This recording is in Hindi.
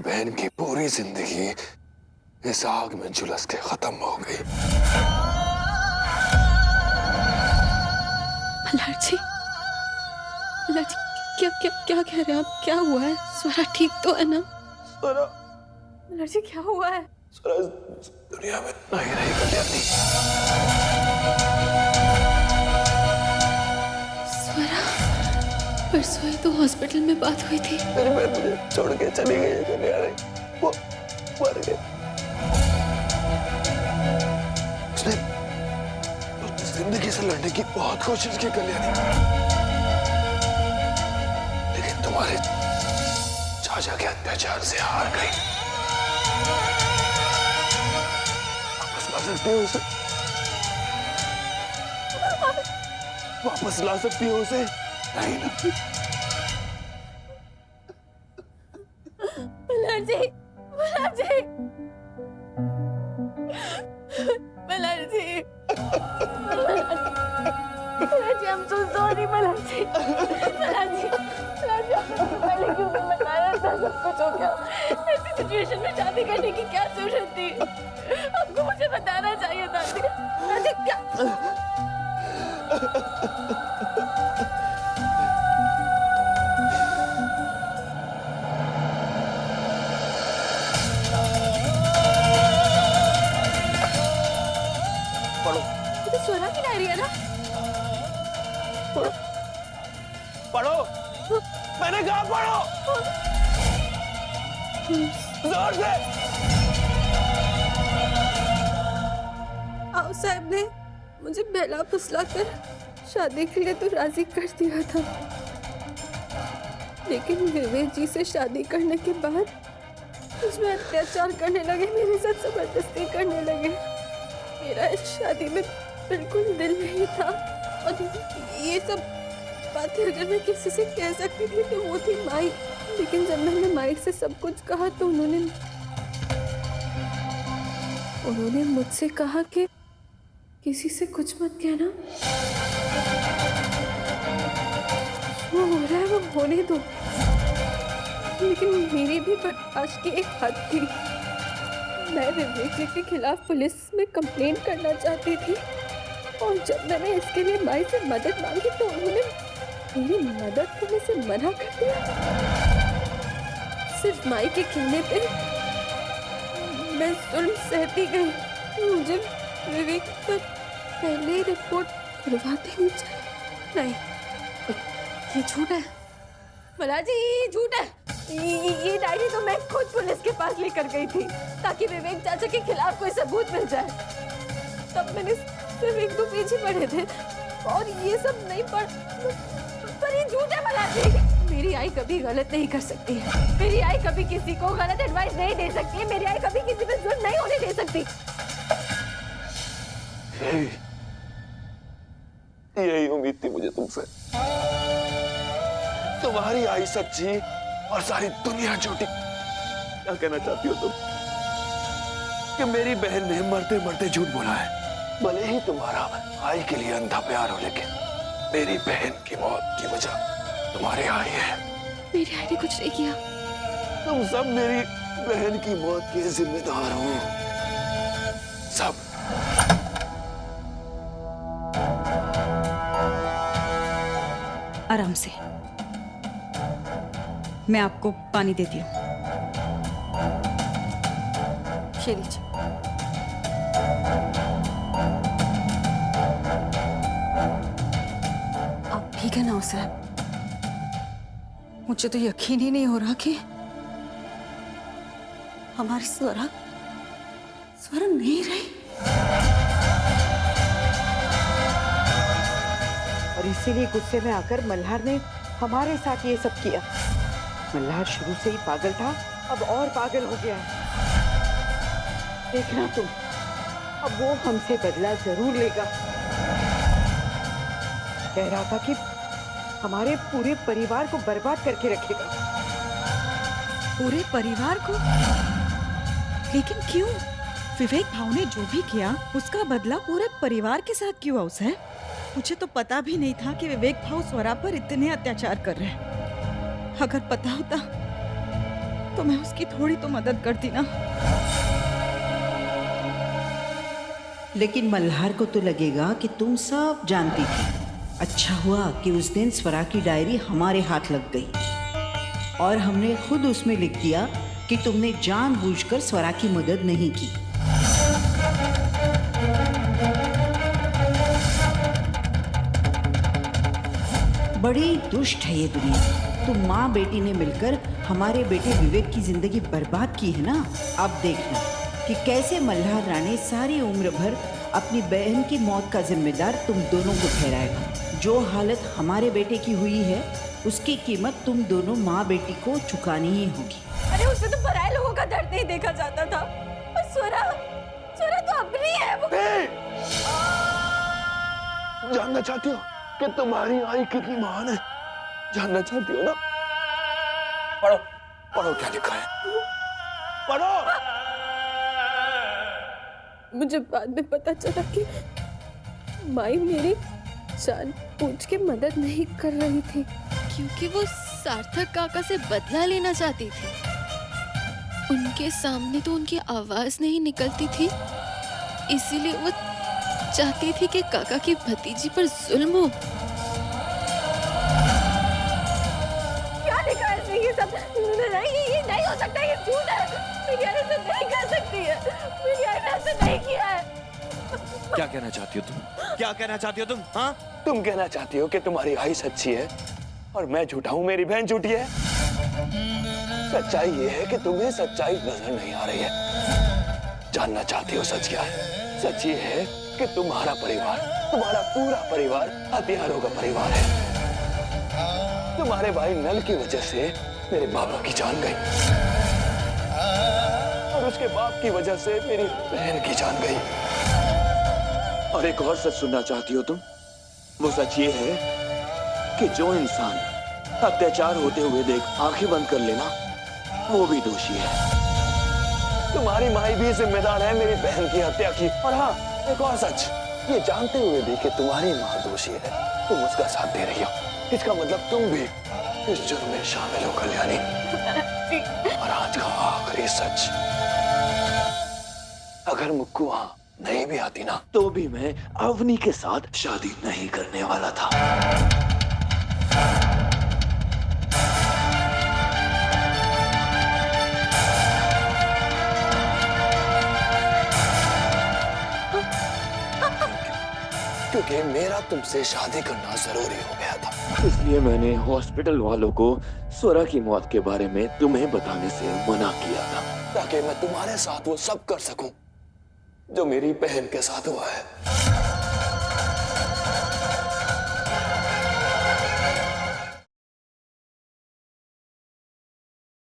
बहन की पूरी जिंदगी इस आग में झुलस के खत्म हो गई। मल्हार जी, क्या क्या क्या कह रहे हैं आप? क्या हुआ है? स्वरा ठीक तो है ना? स्वरा, मल्हार जी क्या हुआ है? स्वरा इस दुनिया में नहीं रही कल्याणी। स्वरा, परसों ही तो हॉस्पिटल में बात हुई थी। मेरी बहन मुझे छोड़ के चली गई है कल्याणी। वो मर गई। उसने जिंदगी से लड़ने की बहुत कोशिश की कल्याणी, लेकिन तुम्हारे चाचा के अत्याचार से हार गई। वापस ला सकती हो उसे? वापस ला सकती हो उसे? नहीं ना। मल्हार जी, मल्हार जी, मल्हार जी, मल्हार जी, I'm so sorry, मल्हार जी, मल्हार जी, मल्हार जी, आपने मुझे पहले क्यों नहीं बताया? ऐसा सब कुछ हो गया। ऐसी सिचुएशन में शादी करने की क्या जरूरत थी? आपको मुझे बताना चाहिए था। मल्हार जी क्या? पढ़ो, ये तो स्वरा की डायरी है ना? पढ़ो, पढ़ो। मैंने कहा पढ़ो, जोर से। आओ साहब ने मुझे बहला फुसला कर शादी के लिए तो राजी कर दिया था, लेकिन विवेक जी से शादी करने के बाद उसमें अत्याचार करने लगे, मेरे साथ जबरदस्ती करने लगे। मेरा इस शादी में बिल्कुल दिल नहीं था, और ये सब बातें अगर मैं किसी से कह सकती थी तो वो थी माई। लेकिन जब मैंने माई से सब कुछ कहा तो उन्होंने मुझसे कहा कि किसी से कुछ मत कहना, वो हो रहा है वो होने दो। लेकिन मेरी भी बर्दाश्त की एक हद थी। मैं विवेक जी के खिलाफ पुलिस में कंप्लेंट करना चाहती थी, और जब मैंने इसके लिए माई से मदद मांगी तो उन्होंने मेरी मदद करने से मना कर दिया। सिर्फ माई के कहने पे मैं जुल्म सहती गई। मुझे विवेक पर पहले ही रिपोर्ट करवा देनी चाहिए। नहीं, ये झूठ है मल्हार जी, ये झूठ है। ये डायरी तो मैं खुद पुलिस के पास लेकर गई थी ताकि विवेक चाचा के खिलाफ कोई सबूत मिल जाए। तब मैंने सिर्फ 1-2 पेज ही पढ़े थे और ये सब नहीं पढ़, पर ये झूठ है मल्हार जी। मेरी आई कभी गलत नहीं कर सकती है। मेरी आई कभी किसी को गलत एडवाइस नहीं दे सकती है। मेरी आई कभी किसी पे जुल्म नहीं होने दे सकती। यही उम्मीद थी मुझे तुमसे। तुम्हारी आई सच्ची और सारी दुनिया झूठी। क्या कहना चाहती हो तुम? कि मेरी बहन ने मरते मरते झूठ बोला है। भले ही तुम्हारा आई के लिए अंधा प्यार हो, लेकिन मेरी बहन की मौत की वजह तुम्हारे आई है। मेरी आई ने कुछ नहीं किया। तुम सब मेरी बहन की मौत के जिम्मेदार हो, सब। आराम से, मैं आपको पानी देती हूँ। लीजिए। आप ठीक है ना साहब? मुझे तो यकीन ही नहीं हो रहा कि हमारी स्वरा नहीं रही। और इसीलिए गुस्से में आकर मल्हार ने हमारे साथ ये सब किया। मल्हार शुरू से ही पागल था, अब और पागल हो गया है। देखना तुम, अब वो हमसे बदला जरूर लेगा। कह रहा था कि हमारे पूरे परिवार को बर्बाद करके रखेगा। पूरे परिवार को? लेकिन क्यों? विवेक भाव ने जो भी किया उसका बदला पूरे परिवार के साथ क्यों औस है? मुझे तो पता भी नहीं था कि विवेक भाव स्वरा पर इतने अत्याचार कर रहे हैं। अगर पता होता तो मैं उसकी थोड़ी तो मदद करती ना। लेकिन मल्हार को तो लगेगा कि तुम सब जानती थी। अच्छा हुआ कि उस दिन स्वरा की डायरी हमारे हाथ लग गई और हमने खुद उसमें लिख दिया कि तुमने जानबूझकर स्वरा की मदद नहीं की। बड़ी दुष्ट है ये दुनिया। तुम माँ बेटी ने मिलकर हमारे बेटे विवेक की जिंदगी बर्बाद की है ना। अब देखना कि कैसे मल्हार राणे सारी उम्र भर अपनी बहन की मौत का जिम्मेदार तुम दोनों को ठहराएगा। जो हालत हमारे बेटे की हुई है उसकी कीमत तुम दोनों माँ बेटी को चुकानी ही होगी। अरे उससे तो पराये लोगों का दर्द नहीं देखा जाता था। और स्वरा तो अपनी है वो। जानना चाहती हो कि तुम्हारी आई कितनी महान है? जानना चाहती हो ना? पढ़ो पढ़ो क्या लिखा है, पढ़ो। मुझे बाद में पता चला कि माई मेरी जान पूछ के मदद नहीं कर रही थी, क्योंकि वो सार्थक काका से बदला लेना चाहती थी। उनके सामने तो उनकी आवाज नहीं निकलती थी, इसीलिए वो चाहती थी कि काका की भतीजी पर जुल्म हो। क्या लिखा है इसमें ये सब? नहीं, ये नहीं हो सकता, ये झूठ है। मेरी आई ऐसा नहीं कर सकती है। मेरी आई ने ऐसा नहीं किया है। क्या कहना चाहती हो तुम? क्या कहना चाहती हो तुम? हाँ, तुम कहना चाहती हो कि तुम्हारी आई सच्ची है और मैं झूठा हूं, मेरी बहन झूठी है? सच्चाई ये है कि तुम्हें सच्चाई नजर नहीं आ रही है। जानना चाहती हो सच क्या है? सच ये है कि तुम्हारा परिवार, तुम्हारा पूरा परिवार हथियारों का परिवार है। तुम्हारे भाई नल की वजह से मेरे बाबा की जान गई और उसके बाप की वजह से मेरी बहन की जान गई। और एक और सच सुनना चाहती हो तुम? वो सच ये है कि जो इंसान अत्याचार होते हुए देख आंखें बंद कर लेना, वो भी दोषी है। तुम्हारी माई भी जिम्मेदार है मेरी बहन की हत्या की। और हाँ, एक और सच, ये जानते हुए भी कि तुम्हारी माँ दोषी है, तुम उसका साथ दे रही हो। इसका मतलब तुम भी इस जुर्म में शामिल हो कल्याणी। और आज का आखिरी सच, अगर मुक्कू वहां नहीं भी आती ना, तो भी मैं अवनी के साथ शादी नहीं करने वाला था। क्योंकि मेरा तुमसे शादी करना जरूरी हो गया था, इसलिए मैंने हॉस्पिटल वालों को स्वरा की मौत के बारे में तुम्हें बताने से मना किया था, ताकि मैं तुम्हारे साथ वो सब कर सकूं जो मेरी बहन के साथ हुआ है।